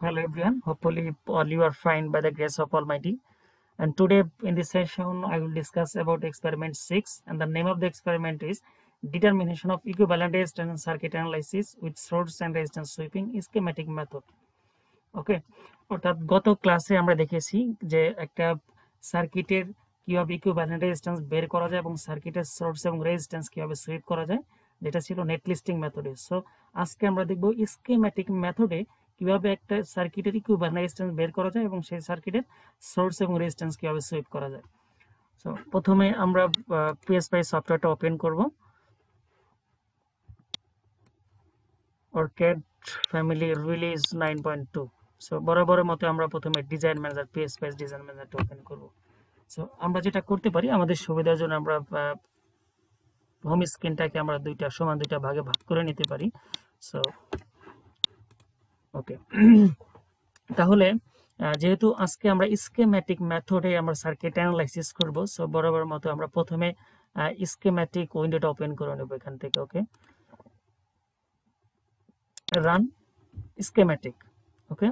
Hello everyone, hopefully all you are fine by the grace of Almighty. And today in this session I will discuss about experiment 6, and the name of the experiment is determination of equivalent resistance circuit analysis with source and resistance sweeping schematic method. ওকে, অর্থাৎ গত ক্লাসে আমরা দেখেছি যে একটা সার্কিটের কিভাবে equivalent resistance বের করা যায় এবং সার্কিটের সোর্স এবং রেজিস্ট্যান্স কিভাবে সুইপ করা যায়, যেটা ছিল নেট লিস্টিং মেথডে। সো আজকে আমরা দেখব স্কিম্যাটিক মেথডে কিভাবে একটা সার্কিটের ইকুইভ্যালেন্ট রেজিস্ট্যান্স বের করা যায় এবং সেই সার্কিটের সোর্স এবং রেজিস্ট্যান্স কিভাবে সুইপ করা যায়। সো প্রথমে আমরা পিএসপিআই সফটওয়্যারটা ওপেন করব। Orchid family release 9.2। সো বরাবরের মতো আমরা প্রথমে ডিজাইন ম্যানেজার পিএসপিএস ডিজাইন ম্যানেজারটা ওপেন করব। সো আমরা যেটা করতে পারি, আমাদের সুবিধার জন্য আমরা হোম স্ক্রিনটাকে আমরা দুইটা ভাগে ভাগ করে নিতে পারি। সো ওকে, তাহলে যেহেতু আজকে আমরা স্কিম্যাটিক মেথডে আমরা সার্কিট অ্যানালাইসিস করব, সো বরাবর মতো আমরা প্রথমে স্কিম্যাটিক উইন্ডোটা ওপেন করে নেব এখান থেকে। ওকে, রান স্কিম্যাটিক। ওকে,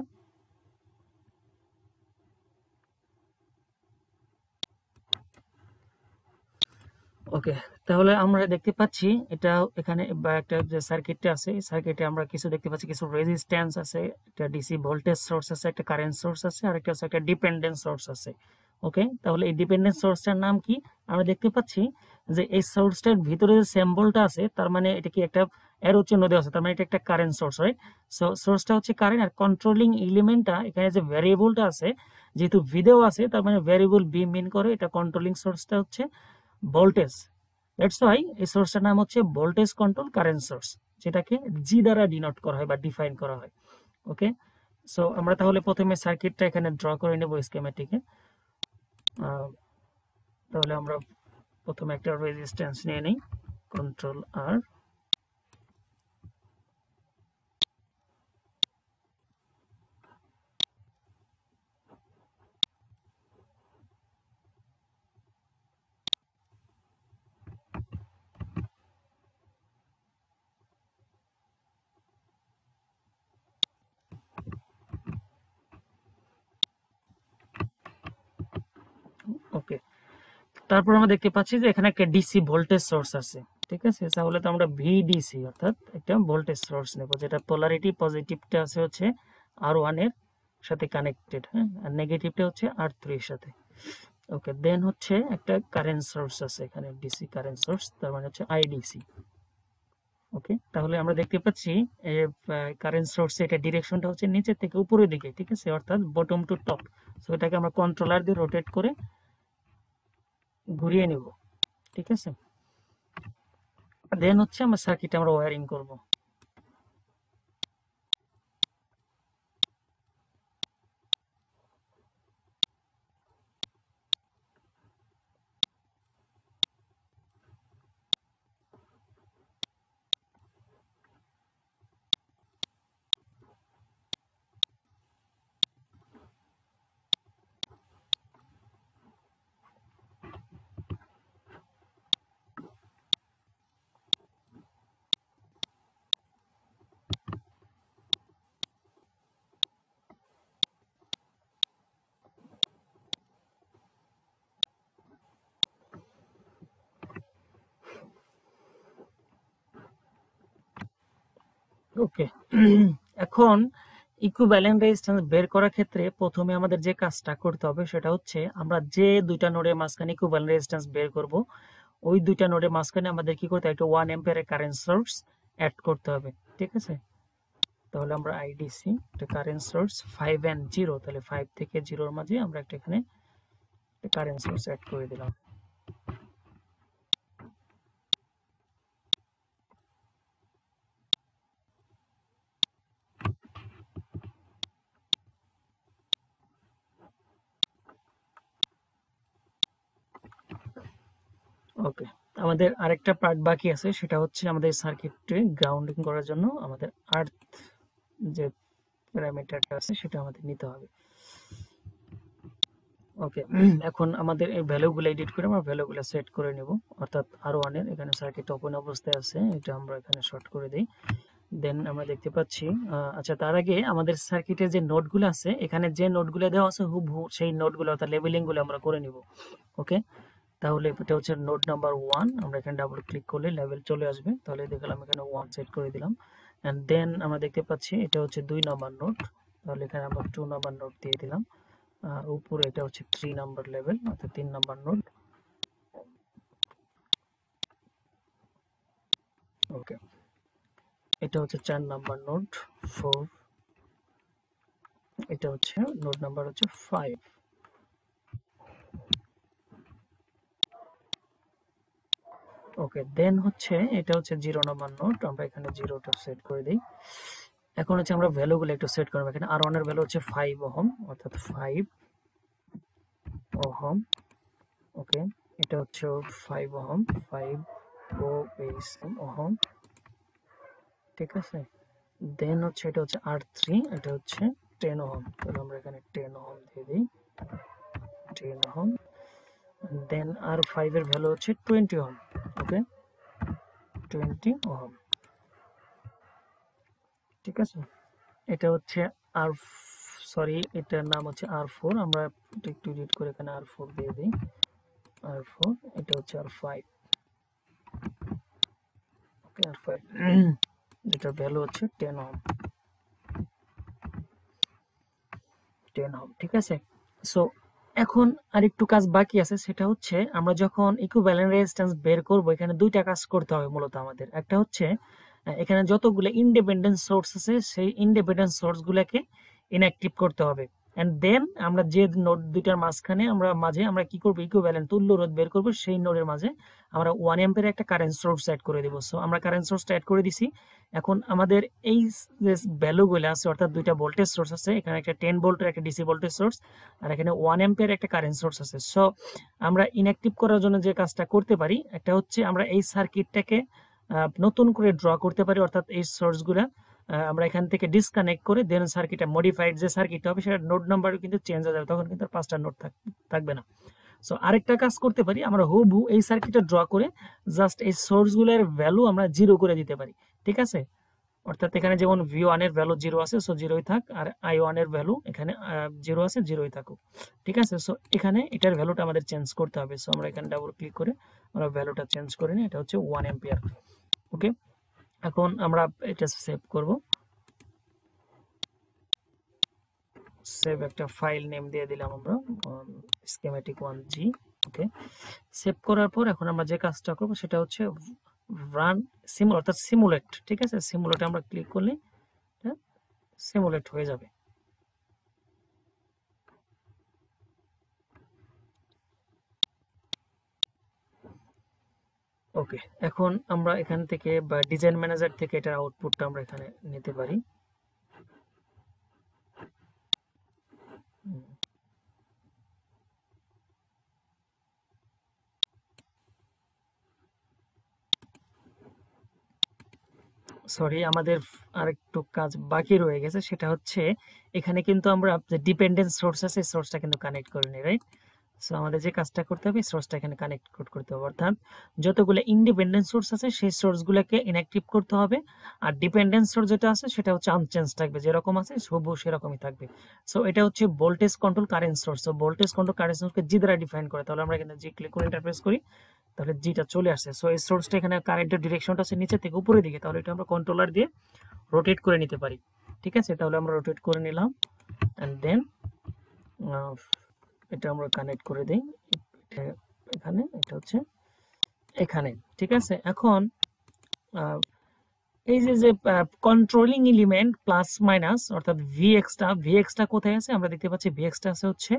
ওকে, তাহলে আমরা দেখতে পাচ্ছি এটা এখানে একটা যে সার্কিটটা আছে, এই সার্কিটে আমরা কিছু দেখতে পাচ্ছি, কিছু রেজিস্ট্যান্স আছে, একটা ডিসি ভোল্টেজ সোর্স আছে, একটা কারেন্ট সোর্স আছে, আর একটা ডিপেন্ডেন্ট সোর্স আছে। ওকে, তাহলে এই ডিপেন্ডেন্ট সোর্সটার নাম কি? আমরা দেখতে পাচ্ছি যে এই সোর্সটার ভিতরে যে সিম্বলটা আছে, তার মানে এটা কি একটা অ্যারো চিহ্ন দেওয়া আছে, তার মানে এটা একটা কারেন্ট সোর্স, রাইট? সো সোর্সটা হচ্ছে কারেন্ট, আর কন্ট্রোলিং এলিমেন্টটা এখানে যে ভ্যারিয়েবলটা আছে, যেহেতু ভিডিও আছে, তার মানে ভ্যারিয়েবল বি মিন করে এটা কন্ট্রোলিং সোর্সটা হচ্ছে ভোল্টেজ। দ্যাটস ওয়াই এই সোর্সটার নাম হচ্ছে ভোল্টেজ কন্ট্রোল কারেন্ট সোর্স, যেটাকে জি দ্বারা ডিনোট করা হয় বা ডিফাইন করা হয়। ওকে, সো আমরা তাহলে প্রথমে সার্কিটটা এখানে ড্র করে নেব স্কিম্যাটিকে। তাহলে আমরা প্রথমে একটা রেজিস্ট্যান্স নিয়ে নিই, কন্ট্রোল আর। ওকে, তারপর আমরা দেখতে পাচ্ছি যে এখানে একটা ডিসি ভোল্টেজ সোর্স আছে, ঠিক আছে? তাহলে তো আমরা ভিডিসি অর্থাৎ একটা ভোল্টেজ সোর্স নেব, যেটা পোলারিটি পজিটিভটা আছে হচ্ছে R1 এর সাথে কানেক্টেড, হ্যাঁ, আর নেগেটিভটা হচ্ছে R3 এর সাথে। ওকে, দেন হচ্ছে একটা কারেন্ট সোর্স আছে এখানে, ডিসি কারেন্ট সোর্স, তার মানে হচ্ছে আইডিসি। ওকে, তাহলে আমরা দেখতে পাচ্ছি কারেন্ট সোর্স এটা ডিরেকশনটা হচ্ছে নিচের থেকে উপরের দিকে, ঠিক আছে, অর্থাৎ বটম টু টপ। সো এটাকে আমরা কন্ট্রোলার দিয়ে রোটেট করে ঘুরিয়ে নেব, ঠিক আছে। দেন হচ্ছে আমরা সার্কিট আমরা ওয়্যারিং করব। ওকে, এখন ইকুইভ্যালেন্ট রেজিস্ট্যান্স বের করার ক্ষেত্রে প্রথমে আমাদের যে কাজটা করতে হবে সেটা হচ্ছে আমরা যে দুইটা নোডের মাঝখানে ইকুইভ্যালেন্ট রেজিস্ট্যান্স বের করব, ওই দুইটা নোডের মাঝখানে আমাদের কি করতে হবে, একটা 1 অ্যাম্পিয়ারের কারেন্ট সোর্স অ্যাড করতে হবে, ঠিক আছে। তাহলে আমরা আইডিসি একটা কারেন্ট সোর্স 5 and 0, তাহলে 5 থেকে 0 এর মাঝে আমরা একটা এখানে একটা কারেন্ট সোর্স অ্যাড করে দিলাম। ওকে, আমাদের আরেকটা পার্ট বাকি আছে, সেটা হচ্ছে আমাদের সার্কিটে গ্রাউন্ডিং করার জন্য আমাদের আর্থ যে প্যারামিটারটা আছে সেটা আমাদের নিতে হবে। ওকে, এখন আমাদের এই ভ্যালুগুলো এডিট করে আমরা ভ্যালুগুলো সেট করে নেব, অর্থাৎ R1 এর এখানে সার্কিট ওপেন অবস্থায় আছে, এটা আমরা এখানে শর্ট করে দেই। দেন আমরা দেখতে পাচ্ছি আচ্ছা, তার আগে আমাদের সার্কিটের যে নোটগুলো আছে, এখানে যে নোটগুলো দেওয়া আছে হুবহু সেই নোটগুলো অর্থাৎ লেবেলিং গুলো আমরা করে নিব। ওকে, তাহলে এটা হচ্ছে নোট নাম্বার 1। আমরা এখানে ডাবল ক্লিক করলে লেভেল চলে আসবে। তাহলে দেখলাম এখানে 1 সেট করে দিলাম। এন্ড দেন আমরা দেখতে পাচ্ছি এটা হচ্ছে 2 নাম্বার নোট। তাহলে এখানে আমরা 2 নাম্বার নোট দিয়ে দিলাম। আর উপরে এটা হচ্ছে 3 নাম্বার লেভেল অর্থাৎ 3 নাম্বার নোট। ওকে, এটা হচ্ছে 4 নাম্বার নোট 4। এটা হচ্ছে নোট নাম্বার হচ্ছে 5। ওকে, দেন হচ্ছে এটা হচ্ছে 0 নাম্বার নোট। আমরা এখানে 0টা সেট করে দিই। এখন হচ্ছে আমরা ভ্যালুগুলো একটু সেট করব। এখানে R1 এর ভ্যালু হচ্ছে 5 ওহম অর্থাৎ 5 ওহম। ওকে, এটা হচ্ছে 5 ওহম 5 ওহম। ঠিক আছে, দেন হচ্ছে এটা হচ্ছে R3, এটা হচ্ছে 10 ওহম। তাহলে আমরা এখানে 10 ওহম দিয়ে দিই, 10 ওহম। দেন R5 এর ভ্যালু হচ্ছে 20 ওহম। ওকে, 20 ওহম। ঠিক আছে, এটা হচ্ছে আর সরি এটার নাম হচ্ছে R4। আমরা একটু এডিট করে এখানে R4 দিয়ে দিই, R4। এটা হচ্ছে R5। ওকে, R5 যেটার ভ্যালু হচ্ছে 10 ওহম, 10 ওহম। ঠিক আছে, সো এখন আরেকটু কাজ বাকি আছে, সেটা হচ্ছে আমরা যখন ইকুইভ্যালেন্ট রেজিস্ট্যান্স বের করব, এখানে দুইটা কাজ করতে হবে মূলত আমাদের। একটা হচ্ছে এখানে যতগুলো ইন্ডিপেন্ডেন্ট সোর্স আছে সেই ইন্ডিপেন্ডেন্ট সোর্স গুলাকে ইনঅ্যাক্টিভ করতে হবে। এন্ড দেন আমরা যে নোড দুইটার মাঝখানে আমরা কি করব, ইকুইভ্যালেন্ট তুল্য রোধ বের করব, সেই নোডের মাঝে আমরা 1 অ্যাম্পিয়ার একটা কারেন্ট সোর্স অ্যাড করে দেব। সো আমরা কারেন্ট সোর্সটা অ্যাড করে দিছি। এখন আমাদের এই যে ভ্যালুগুলো আছে অর্থাৎ দুইটা ভোল্টেজ সোর্স আছে, এখানে একটা 10 ভোল্টের একটা ডিসি ভোল্টেজ সোর্স আর এখানে 1 অ্যাম্পিয়ার একটা কারেন্ট সোর্স আছে। সো আমরা ইনঅ্যাক্টিভ করার জন্য যে কাজটা করতে পারি, একটা হচ্ছে আমরা এই সার্কিটটাকে নতুন করে ড্র করতে পারি, অর্থাৎ এই সোর্সগুলা আমরা এখান থেকে ডিসকানেক্ট করে দেন সার্কিটটা মডিফাইড যে সার্কিট হবে সেটা নোড নাম্বারও কিন্তু চেঞ্জ হয়ে যাবে, তখন কিন্তু আর 5টা নোড থাকবে না। সো আরেকটা কাজ করতে পারি, আমরা হুবহু এই সার্কিটটা ড্র করে জাস্ট এই সোর্সগুলোর ভ্যালু আমরা 0 করে দিতে পারি। ঠিক আছে, অর্থাৎ এখানে যেমন V1 এর ভ্যালু 0 আছে, সো 0ই থাক, আর I1 এর ভ্যালু এখানে 0 আছে, 0ই থাকুক। ঠিক আছে, সো এখানে এটার ভ্যালুটা আমাদের চেঞ্জ করতে হবে। সো আমরা এখানে ডাবল ক্লিক করে আমরা ভ্যালুটা চেঞ্জ করে নিই, এটা হচ্ছে 1 অ্যাম্পিয়ার। ওকে, এখন আমরা এটা সেভ করব। সেভ একটা ফাইল নেম দিয়ে দিলাম আমরা স্কিমেটিক 1G। ওকে, সেভ করার পর এখন আমরা যে কাজটা করব সেটা হচ্ছে রান অর্থাৎ সিমুলেট। ঠিক আছে, সিমুলেটে আমরা ক্লিক করলে এটা সিমুলেট হয়ে যাবে। ওকে, এখন আমরা এখান থেকে বা ডিজাইন ম্যানেজার থেকে এটার আউটপুটটা আমরা এখানে নিতে পারি। সরি, আমাদের আরেকটু কাজ বাকি রয়ে গেছে, সেটা হচ্ছে এখানে কিন্তু আমরা যে ডিপেন্ডেন্ট সোর্স আছে সোর্সটা কিন্তু কানেক্ট করিনি, রাইট? সো আমাদের যে কাজটা করতে হবে সোর্সটা এখানে কানেক্ট করতে হবে, অর্থাৎ যতগুলো ইন্ডিপেন্ডেন্ট সোর্স আছে সেই সোর্সগুলোকে ইনঅ্যাক্টিভ করতে হবে, আর ডিপেন্ডেন্ট সোর্স যেটা আছে সেটা হচ্ছে আনচেঞ্জ থাকবে, যেরকম আছে হুবহু সেরকমই থাকবে। সো এটা হচ্ছে voltage control current source. So voltage control current সোর্সকে জি দ্বারা ডিফাইন করে। তাহলে আমরা এখানে জি ক্লিক করে ইন্টারফেস করি, তাহলে জিটা চলে আসছে। সো এই সোর্সটা এখানে কারেন্টের ডিরেকশনটা আছে নিচে থেকে উপরের দিকে, তাহলে এটা আমরা কন্ট্রোলার দিয়ে রোটেট করে নিতে পারি। ঠিক আছে, তাহলে আমরা রোটেট করে নিলাম এন্ড দেন এটা আমরা কানেক্ট করে দেই এখানে, এটা হচ্ছে এখানে। ঠিক আছে, এখন এই যে কন্ট্রোলিং এলিমেন্ট প্লাস মাইনাস অর্থাৎ ভিএক্সটা কোথায় আছে, আমরা দেখতে পাচ্ছি ভিএক্সটা আছে হচ্ছে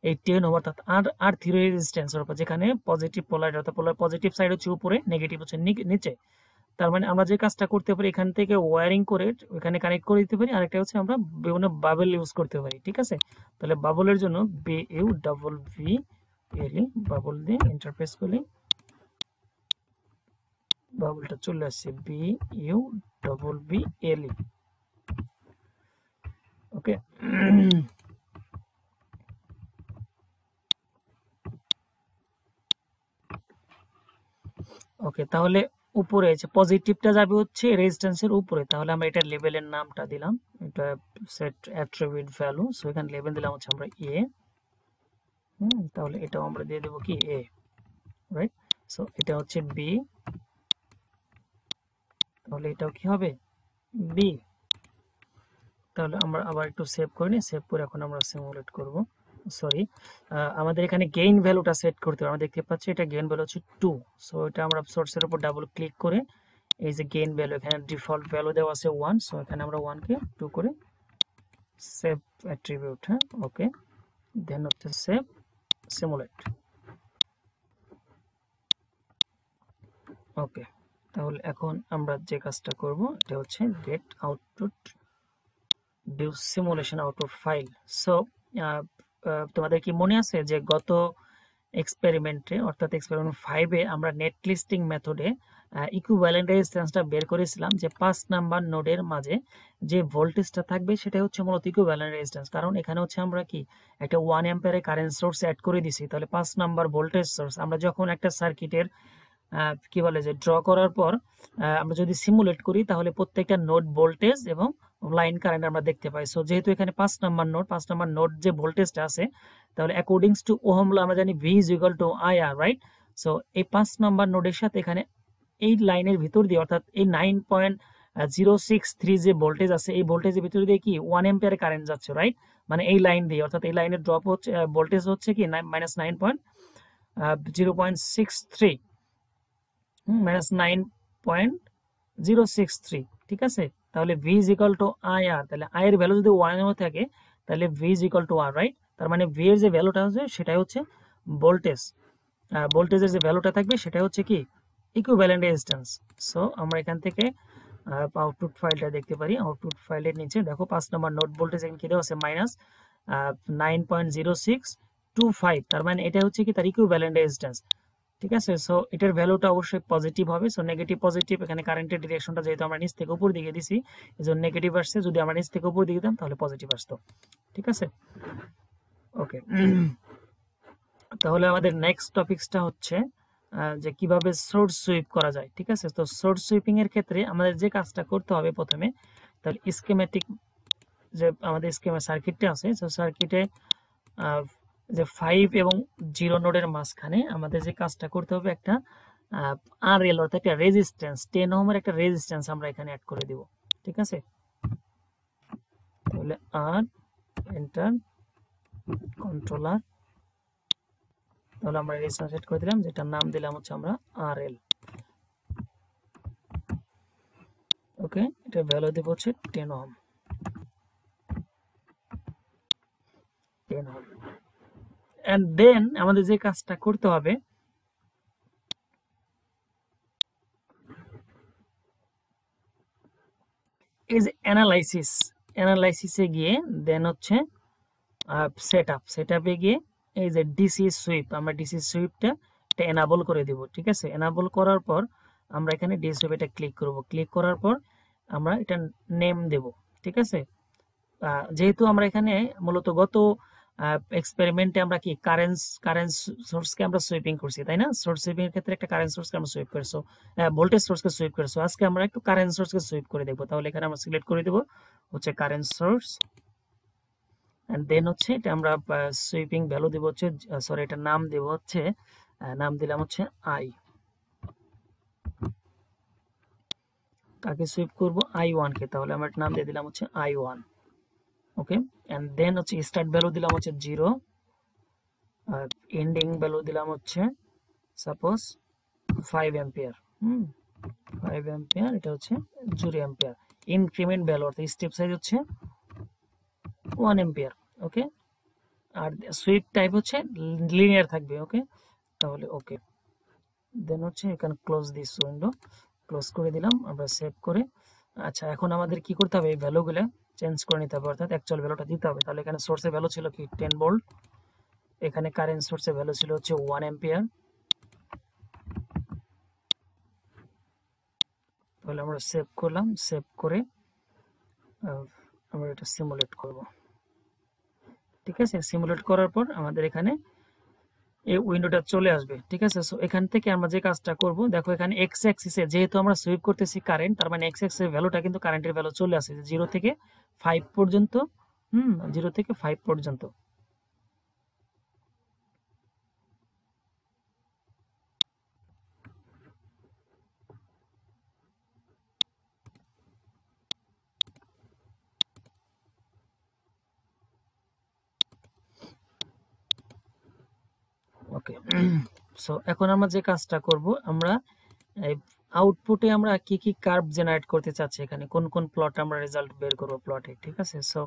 এই 10 ওহম অর্থাৎ আর থিওরি রেজিস্ট্যান্সের উপর, যেখানে পজিটিভ পোলার অর্থাৎ পজিটিভ সাইড হচ্ছে উপরে, নেগেটিভ হচ্ছে নিচে। তার মানে আমরা যে কাজটা করতে পারি এখান থেকে ওয়্যারিং করে ওখানে কানেক্ট করে দিতে পারি, আরেকটা হচ্ছে আমরা বিভিন্ন বাবল ইউজ করতে পারি। ঠিক আছে, তাহলে বাবলের জন্য BUVVLE বাবল দিয়ে ইন্টারফেস করলে বাবলটা চলে আসছে BUVVLE। ওকে, ওকে, তাহলে উপরে আছে, পজিটিভটা যাবে হচ্ছে রেজিস্ট্যান্সের উপরে, তাহলে আমরা এটা লেভেলের নামটা দিলাম, এটা সেট অ্যাট্রিবিউট ভ্যালু, সো এখানে লেভেল দিলাম হচ্ছে আমরা এ। তাহলে এটাও আমরা দিয়ে দেবো কি এ, রাইট। সো এটা হচ্ছে বি, তাহলে এটাও কি হবে বি। তাহলে আমরা আবার একটু সেভ করে নিই, সেভ করে এখন আমরা সিমুলেট করব। সরি, আমাদের এখানে গেইন ভ্যালুটা সেট করতে হবে। আমরা দেখতে পাচ্ছি এটা গেইন ভ্যালু হচ্ছে 2, সো এটা আমরা সোর্সের উপর ডাবল ক্লিক করে এই যে গেইন ভ্যালু, এখানে ডিফল্ট ভ্যালু দেওয়া আছে 1, সো এখানে আমরা 1 কে 2 করে সেভ অ্যাট্রিবিউট, হ্যাঁ ওকে, দেন হচ্ছে সেভ সিমুলেট। ওকে, তাহলে এখন আমরা যে কাজটা করব এটা হচ্ছে get output due simulation output file. So তোমাদের কি মনে আছে যে গত এক্সপেরিমেন্টে অর্থাৎ এক্সপেরিমেন্ট 5-এ আমরা নেট লিস্টিং মেথডে ইকুইভ্যালেন্ট রেজিস্ট্যান্সটা বের করেছিলাম যে 5 নাম্বার নোডের মাঝে যে ভোল্টেজটা থাকবে সেটা হচ্ছে মূলত ইকুইভ্যালেন্ট রেজিস্ট্যান্স, কারণ এখানে হচ্ছে আমরা কি একটা 1 অ্যাম্পিয়ারের কারেন্ট সোর্স অ্যাড করে দিছি। তাহলে 5 নাম্বার ভোল্টেজ সোর্স আমরা যখন একটা সার্কিটের কি বলে যে ড্র করার পর আমরা যদি সিমুলেট করি তাহলে প্রত্যেকটা নোড ভোল্টেজ এবং লাইন কারেন্ট আমরা দেখতে পাই। সো যেহেতু এখানে 5 নাম্বার নোড যে ভোল্টেজটা আছে, তাহলে অ্যাকর্ডিংস টু ওহম ল আমরা জানি V is equal to IR, right. So এই 5 নাম্বার নোডের সাথে এখানে এই লাইনের ভিতর দিয়ে অর্থাৎ এই 9.063 যে ভোল্টেজ আছে এই ভোল্টেজের ভিতর দিয়ে কি 1 এম্পিয়ার কারেন্ট যাচ্ছে, রাইট। মানে এই লাইন দিয়ে, অর্থাৎ এই লাইনের ড্রপ হচ্ছে ভোল্টেজ হচ্ছে কি -9.063, -9.063, ঠিক আছে। তাহলে v is equal to IR, তাহলে I এর ভ্যালু যদি 1 এর থাকে তাহলে v is equal to R, right. তার মানে v এর যে ভ্যালুটা আছে সেটাই হচ্ছে ভোল্টেজ, ভোল্টেজের যে ভ্যালুটা থাকবে সেটা হচ্ছে কি ইকুইভ্যালেন্ট রেজিস্ট্যান্স। সো আমরা এখান থেকে আউটপুট ফাইলটা দেখতে পারি। আউটপুট ফাইলের নিচে দেখো 5 নাম্বার নোড ভোল্টেজ এখানে কি দেওয়া আছে -9.0625, তার মানে এটা হচ্ছে কি তার ইকুইভ্যালেন্ট রেজিস্ট্যান্স, ঠিক আছে। সো এটার ভ্যালুটা অবশ্যই পজিটিভ হবে। সো নেগেটিভ পজিটিভ, এখানে কারেন্টের ডিরেকশনটা যেহেতু আমরা নিচ থেকে উপর দিকে দিছি এজন্য নেগেটিভ আসছে, যদি আমরা নিচ থেকে উপর দিকে দিতাম তাহলে পজিটিভ আসতো, ঠিক আছে। ওকে, তাহলে আমাদের নেক্সট টপিকসটা হচ্ছে যে কিভাবে সোর্স সুইপ করা যায়, ঠিক আছে। তো সোর্স সুইপিং এর ক্ষেত্রে আমাদের যে কাজটা করতে হবে প্রথমে, তাহলে স্কিমেটিক যে আমাদের স্কিমের সার্কিটটা আছে, সো সার্কিটে যে 5 এবং 0 নোডের মাঝখানে আমাদের যে কাজটা করতে হবে একটা আরএল অর্থাৎ একটা রেজিস্ট্যান্স 10 ওহমের একটা রেজিস্ট্যান্স আমরা এখানে অ্যাড করে দিব, ঠিক আছে। তাহলে আর এন্টার কন্ট্রোলার, তাহলে আমরা রেজিস্ট্যান্স সেট করে দিলাম, যেটার নাম দিলাম হচ্ছে আমরা আরএল। ওকে, এটা ভ্যালু দেব হচ্ছে 10 ওহম, 10 ওহম। এন্ড দেন আমাদের যে কাজটা করতে হবে এই যে অ্যানালাইসিসে গিয়ে দেন হচ্ছে সেটআপে গিয়ে এই যে ডিসি সুইপ, আমরা ডিসি সুইপটা এটা এনাবল করে দিব, ঠিক আছে। এনাবল করার পর আমরা এখানে ডিসি সুইপ এটা ক্লিক করব, ক্লিক করার পর আমরা এটা নেম দেব, ঠিক আছে। যেহেতু আমরা এখানে মূলত গত এক্সপেরিমেন্টে আমরা কি কারেন্ট সোর্সকে আমরা সুইপিং করছি, তাই না। সোর্স সুইপিং এর ক্ষেত্রে একটা কারেন্ট সোর্সকে আমরা সুইপ করছো, ভোল্টেজ সোর্সকে সুইপ করছো। আজকে আমরা একটু কারেন্ট সোর্সকে সুইপ করে দেখবো। তাহলে এখানে আমরা সিলেক্ট করে দেব হচ্ছে কারেন্ট সোর্স, এন্ড দেন হচ্ছে এটা আমরা সুইপিং ভ্যালু দেব হচ্ছে, সরি এটা নাম দেব হচ্ছে, নাম দিলাম হচ্ছে আই। কাকে সুইপ করব I1 কে, তাহলে আমরা নাম দিয়ে দিলাম হচ্ছে I1। ওকে, এন্ড দেন হচ্ছে স্টার্ট ভ্যালু দিলাম হচ্ছে 0, আর এন্ডিং ভ্যালু দিলাম হচ্ছে সাপোজ 5 অ্যাম্পিয়ার, 5 অ্যাম্পিয়ার, এটা হচ্ছে 0 অ্যাম্পিয়ার। ইনক্রিমেন্ট ভ্যালু অর্থাৎ স্টেপ সাইজ হচ্ছে 1 অ্যাম্পিয়ার। ওকে, আর সুইপ টাইপ হচ্ছে লিনিয়ার থাকবে। ওকে, তাহলে ওকে, দেন হচ্ছে এখানে ক্লোজ দিস উইন্ডো, ক্লোজ করে দিলাম, আমরা সেভ করে। আচ্ছা, এখন আমাদের কি করতে হবে, এই ভ্যালুগুলো চেঞ্জ করে নিতে হবে, অর্থাৎ অ্যাকচুয়াল ভ্যালুটা দিতে হবে। তাহলে এখানে সোর্সের ভ্যালু ছিল কি 10 ভোল্ট, এখানে কারেন্ট সোর্সের ভ্যালু ছিল হচ্ছে 1 অ্যাম্পিয়ার। তাহলে আমরা সেভ করলাম, সেভ করে আমরা এটা সিমুলেট করব, ঠিক আছে। সিমুলেট করার পর আমাদের এখানে এই উইন্ডোটা চলে আসবে। ঠিক আছে, সো এখান থেকে আমরা যে কাজটা করব, দেখো এখানে এক্স অ্যাক্সিসে যেহেতু আমরা সুইপ করতেছি কারেন্ট, তার মানে এক্স অ্যাক্সিসের ভ্যালুটা কিন্তু কারেন্টের ভ্যালু চলে আসে 0 থেকে 5 পর্যন্ত। 0 থেকে 5 পর্যন্ত। ওকে, সো এখন আমরা যে কাজটা করব, আমরা আউটপুটে আমরা কি কি কার্ভ জেনারেট করতে চাচ্ছি, এখানে কোন কোন প্লট আমরা রেজাল্ট বের করব প্লটে। ঠিক আছে, সো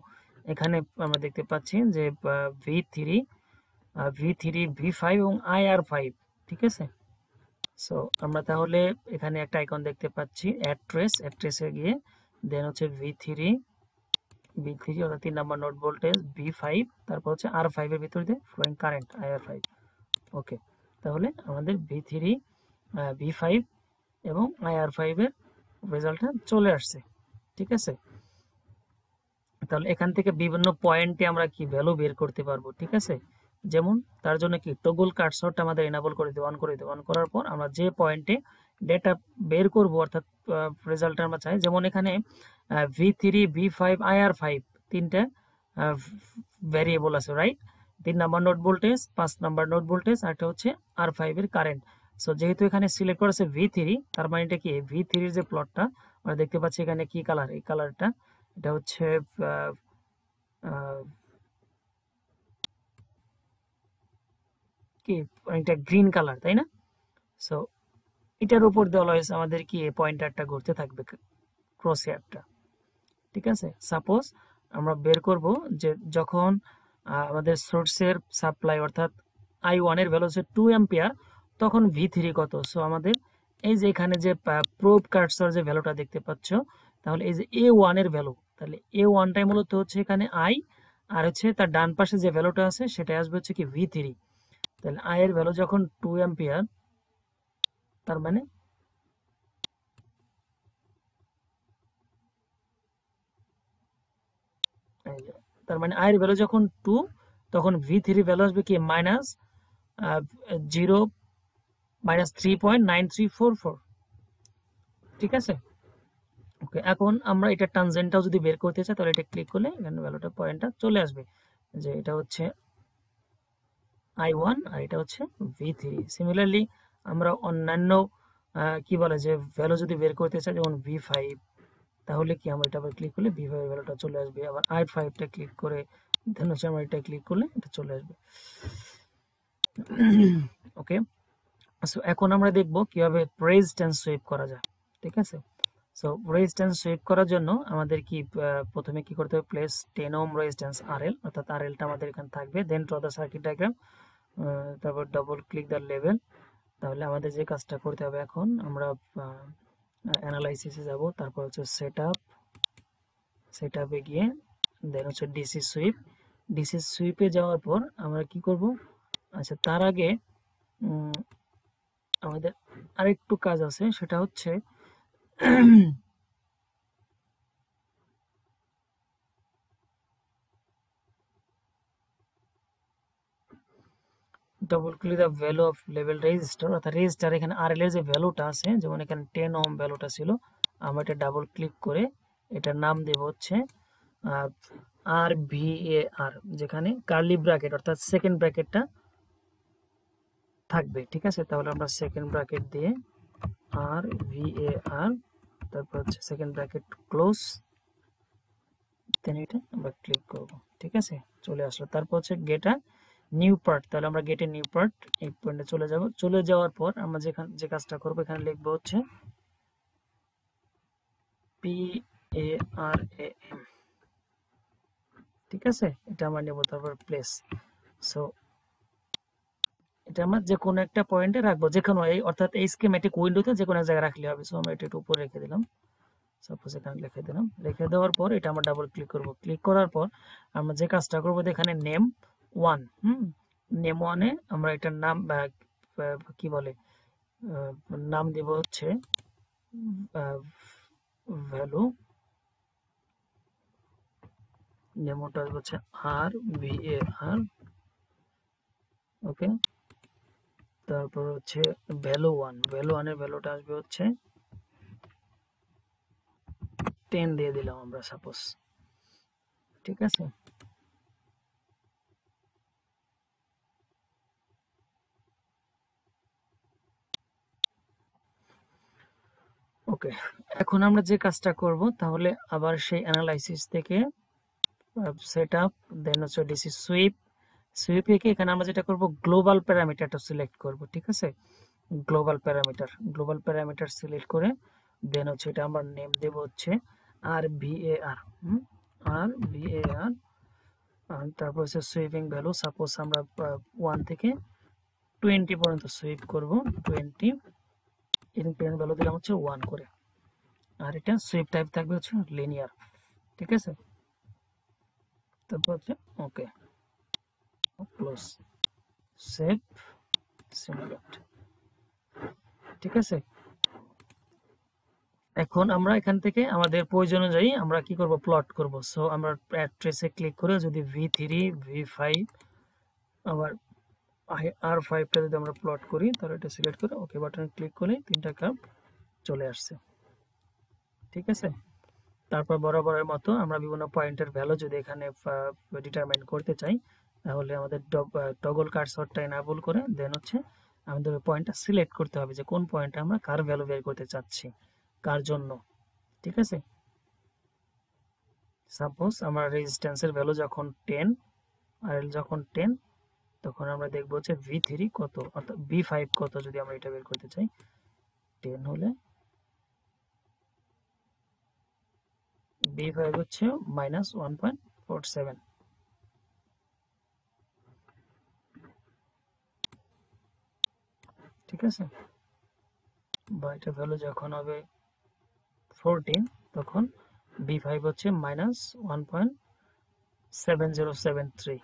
এখানে আমরা দেখতে পাচ্ছি যে V3 V5 এবং IR5। ঠিক আছে, সো আমরা তাহলে এখানে একটা আইকন দেখতে পাচ্ছি অ্যাড্রেসে গিয়ে দেন হচ্ছে V3 অর্থাৎ 3 নাম্বার নোড ভোল্টেজ, V5 তারপর হচ্ছে R5 এর ভিতর দিয়ে ফ্লোয়িং কারেন্ট IR5। ওকে, তাহলে আমাদের V3 V5 এবং IR5 এর রেজাল্টটা চলে আসছে। ঠিক আছে, তাহলে এখান থেকে বিভিন্ন পয়েন্টে আমরা কি ভ্যালু বের করতে পারবো। ঠিক আছে, যেমন তার জন্য কি টগল কার্সরটা আমাদের এনাবল করে দিই, অন করার পর আমরা যে পয়েন্টে ডেটা বের করব অর্থাৎ রেজাল্টটা আমরা চাই, যেমন এখানে V3 V5 IR5 তিনটা ভ্যারিয়েবল আছে, right. 3 number node voltage, 5 number node voltage, আর একটা হচ্ছে R5 এর কারেন্ট। সো যেহেতু এখানে সিলেক্ট করা আছে V3, তার মানে এটা কি V3 এর যে প্লটটা আমরা দেখতে পাচ্ছি এখানে কি কালার, এই কালারটা, এটা হচ্ছে কি অনেকটা গ্রিন কালার, তাই না? সো এটার উপর দেওয়া হয়েছে আমাদের কি এই পয়েন্টারটা ঘুরতে থাকবে, ক্রস হেয়ারটা। ঠিক আছে, সাপোজ আমরা বের করব যে যখন আমাদের সোর্সের সাপ্লাই অর্থাৎ I1 এর ভ্যালু হচ্ছে 2 অ্যাম্পিয়ার, তখন V3 কত। সো আমাদের এই যে এখানে যে প্রোব কার্সর যে ভ্যালুটা দেখতে পাচ্ছ, তাহলে এই যে A1 এর ভ্যালু, তাহলে A1 টাই মূলত হচ্ছে এখানে I, আর হচ্ছে তার ডান পাশে যে ভ্যালুটা আছে সেটা আসবে হচ্ছে কি V3। তাহলে I এর ভ্যালু যখন 2 অ্যাম্পিয়ার, তার মানে I এর ভ্যালু যখন 2, তখন V3 ভ্যালু আসবে কি মাইনাস 3.9344। ঠিক আছে, ওকে, এখন আমরা এটা টানজেন্টটাও যদি বের করতে চাই, তাহলে এটা ক্লিক করলে এখানে ভ্যালুটা পয়েন্টটা চলে আসবে যে এটা হচ্ছে I1 আর এটা হচ্ছে V3। সিমিলারলি আমরা অন্যান্য কি বলে যে ভ্যালু যদি বের করতে চাই, যেমন V5, তাহলে কি আমরা এটা আবার ক্লিক করলে V5 এর ভ্যালুটা চলে আসবে। আবার I5টা ক্লিক করে দেন হচ্ছে আমরা এটা ক্লিক করলে এটা চলে আসবে। ওকে, সো এখন আমরা দেখব কিভাবে রেজিস্ট্যান্স সুইপ করা যায়। ঠিক আছে, সো রেজিস্ট্যান্স সুইপ করার জন্য আমাদের কি প্রথমে কি করতে হবে, প্লেস 10 ওহম রেজিস্ট্যান্স RL, অর্থাৎ RLটা আমাদের এখানে থাকবে। দেন ড্র দ্য সার্কিট ডায়াগ্রাম, তারপর ডাবল ক্লিক দ্য লেভেল। তাহলে আমাদের যে কাজটা করতে হবে, এখন আমরা অ্যানালাইসিসে যাব, তারপর হচ্ছে সেটআপে গিয়ে দেন হচ্ছে ডিসি সুইপে যাওয়ার পর আমরা কি করব, আচ্ছা তার আগে আমাদের আরেকটু কাজ আছে, সেটা হচ্ছে double click the value of level register, অর্থাৎ রেজিস্টার এখানে RL এর যে ভ্যালুটা আছে, যেমন এখানে 10 ওহম ভ্যালুটা ছিল, আমরা এটা ডাবল ক্লিক করে এটার নাম দেব হচ্ছে RVAR, যেখানে কার্লি ব্র্যাকেট অর্থাৎ সেকেন্ড ব্র্যাকেটটা থাকবে। ঠিক আছে, তাহলে আমরা সেকেন্ড ব্র্যাকেট দিয়ে RVAR, তারপর হচ্ছে সেকেন্ড ব্র্যাকেট ক্লোজ, দেন এটা আমরা ক্লিক করব। ঠিক আছে, চলে আসলো। তারপর হচ্ছে গেটা নিউ পার্ট, তাহলে আমরা গেটে নিউ পার্ট এই পয়েন্টে চলে যাব। চলে যাওয়ার পর আমরা যে কাজটা করব, এখানে লিখবো হচ্ছে PARAM। ঠিক আছে, এটা আমরা নেব, তারপর প্লেস। সো এটা আমরা যে কোনো একটা পয়েন্টে রাখবো, যে কোনো এই অর্থাৎ এই স্কিমেটিক উইন্ডোতে যে কোনো এক জায়গায় রাখলে হবে। সো আমরা এটা একটু উপরে রেখে দিলাম, সাপোজ এখানে লিখে দিলাম। লিখে দেওয়ার পর এটা আমরা ডাবল ক্লিক করব। ক্লিক করার পর আমরা যে কাজটা করবো, এখানে নেম 1, নেম 1-এ আমরা এটার নাম কি বলে নাম দেব হচ্ছে ভ্যালু, নেমটা হচ্ছে RVAR। ওকে, তারপর হচ্ছে ভ্যালু 1, ভ্যালু 1 এর ভ্যালুটা আসবে হচ্ছে 10 দিয়ে দিলাম আমরা সাপোজ। ঠিক আছে, ওকে। এখন আমরা যে কাজটা করব তাহলে আবার সেই অ্যানালাইসিস থেকে সেটআপ, দেন হচ্ছে ডিসি সুইপ, সুইপ থেকে এখানে আমরা যেটা করব গ্লোবাল প্যারামিটারটা সিলেক্ট করব। ঠিক আছে, গ্লোবাল প্যারামিটার সিলেক্ট করে দেন হচ্ছে এটা আমরা নেম দেব হচ্ছে আর ভিএআর, আর ভিএআর। আর তারপর হচ্ছে সুইপিং ভ্যালু সাপোজ আমরা 1 থেকে 20 পর্যন্ত সুইপ করব, 20 এর পেন ভ্যালু দিলাম হচ্ছে 1 করে। আর এটা সুইপ টাইপ থাকবে হচ্ছে লিনিয়ার। ঠিক আছে, তারপর হচ্ছে ওকে, ক্লোজ, সেভ, সিমুলেট। ঠিক আছে, এখন আমরা এখান থেকে আমাদের প্রয়োজন অনুযায়ী আমরা কি করব, প্লট করব। সো আমরা অ্যাড ট্রেসে ক্লিক করে যদি V3, V5 আবার R5টা যদি আমরা প্লট করি তাহলে এটা সিলেক্ট করে ওকে বাটনে ক্লিক করলে 3টা কার্ভ চলে আসছে। ঠিক আছে, তারপর বরাবরের মতো আমরা বিভিন্ন পয়েন্টের ভ্যালু যদি এখানে ডিটারমাইন করতে চাই তাহলে আমাদের টগল কার্সরটা এনাবল করে দেন হচ্ছে আমাদের পয়েন্টটা সিলেক্ট করতে হবে যে কোন পয়েন্টে আমরা কার ভ্যালু বের করতে চাচ্ছি, কার জন্য। ঠিক আছে, সাপোজ আমার রেজিস্ট্যান্সের ভ্যালু যখন 10, আর যখন 10, তখন আমরা দেখবো হচ্ছে V3 কত অর্থাৎ V5 কত যদি আমরা এটা বের করতে চাই। 10 হলে V5 হচ্ছে -1.47। ঠিক আছে, বা এটা ভ্যালু যখন হবে 14 তখন B5 হচ্ছে -1.7073।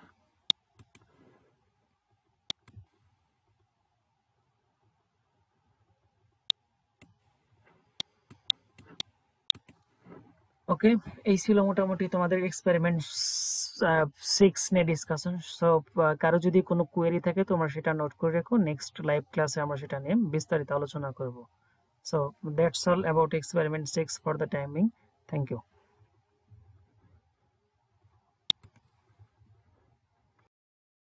ওকে, এই ছিল মোটামুটি তোমাদের এক্সপেরিমেন্ট 6 নিয়ে ডিসকাশন। সো কারো যদি কোনো কোয়েরি থাকে তোমরা সেটা নোট করে রেখো, নেক্সট লাইভ ক্লাসে আমরা সেটা নিয়ে বিস্তারিত আলোচনা করব। So that's all about experiment 6 for the time being. Thank you.